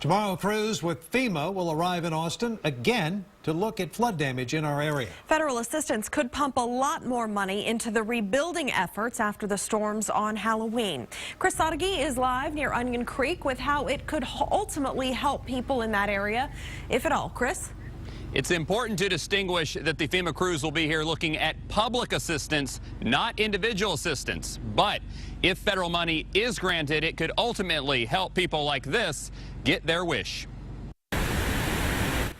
Tomorrow, crews with FEMA will arrive in Austin again to look at flood damage in our area. Federal assistance could pump a lot more money into the rebuilding efforts after the storms on Halloween. Chris Sadeghi is live near Onion Creek with how it could ultimately help people in that area, if at all. Chris? It's important to distinguish that the FEMA crews will be here looking at public assistance, not individual assistance. But if federal money is granted, it could ultimately help people like this get their wish.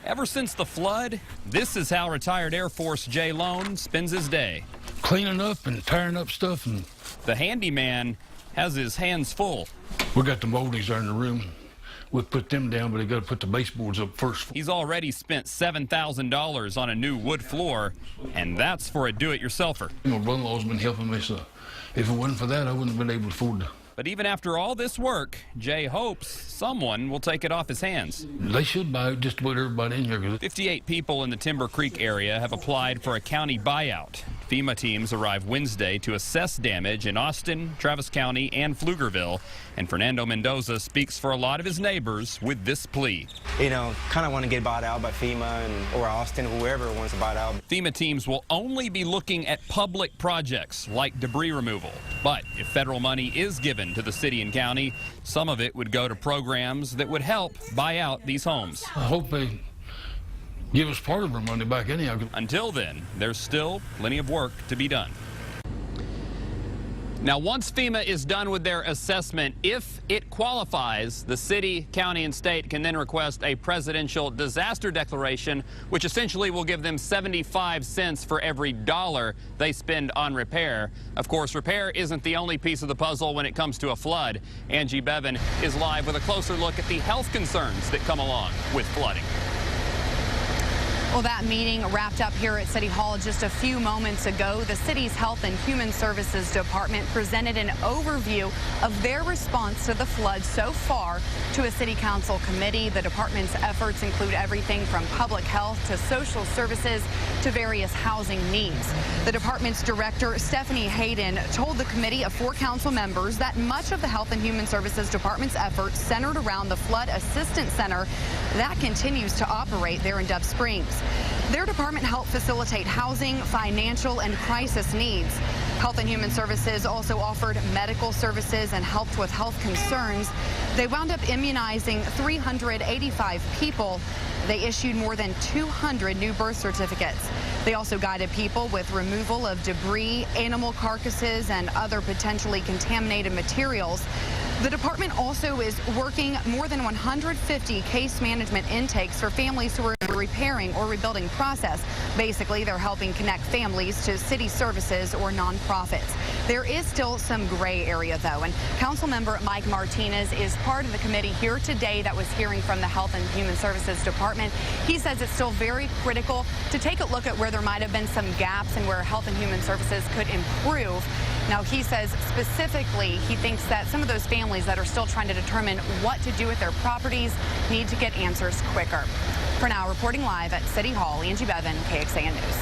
Ever since the flood, this is how retired Air Force Jay Lone spends his day. Cleaning up and tearing up stuff. And the handyman has his hands full. We got the moldings there in the room. We'll put them down, but they got to put the baseboards up first. He's already spent $7,000 on a new wood floor, and that's for a do-it-yourselfer. My brother-in-law's been helping me, so if it wasn't for that, I wouldn't have been able to afford to. But even after all this work, Jay hopes someone will take it off his hands. They should buy it just about everybody in here. 58 people in the Timber Creek area have applied for a county buyout. FEMA teams arrive Wednesday to assess damage in Austin, Travis County, and Pflugerville. And Fernando Mendoza speaks for a lot of his neighbors with this plea. You know, kind of want to get bought out by FEMA or Austin, whoever wants to buy it out. FEMA teams will only be looking at public projects like debris removal. But if federal money is given to the city and county, some of it would go to programs that would help buy out these homes. I hope they give us part of our money back anyhow. Until then, there's still plenty of work to be done. Now, once FEMA is done with their assessment, if it qualifies, the city, county, and state can then request a presidential disaster declaration, which essentially will give them 75 cents for every dollar they spend on repair. Of course, repair isn't the only piece of the puzzle when it comes to a flood. Angie Bevan is live with a closer look at the health concerns that come along with flooding. Well, that meeting wrapped up here at City Hall just a few moments ago. The city's Health and Human Services Department presented an overview of their response to the flood so far to a city council committee. The department's efforts include everything from public health to social services to various housing needs. The department's director, Stephanie Hayden, told the committee of 4 council members that much of the Health and Human Services Department's efforts centered around the Flood Assistance Center that continues to operate there in Dove Springs. Their department helped facilitate housing, financial, and crisis needs. Health and Human Services also offered medical services and helped with health concerns. They wound up immunizing 385 people. They issued more than 200 new birth certificates. They also guided people with removal of debris, animal carcasses, and other potentially contaminated materials. The department also is working more than 150 case management intakes for families who are in the repairing or rebuilding process. Basically, they're helping connect families to city services or nonprofits. There is still some gray area, though, and Councilmember Mike Martinez is part of the committee here today that was hearing from the Health and Human Services Department. He says it's still very critical to take a look at where there might have been some gaps and where Health and Human Services could improve. Now, he says specifically he thinks that some of those families that are still trying to determine what to do with their properties need to get answers quicker. For now, reporting live at City Hall, Angie Bevan, KXAN News.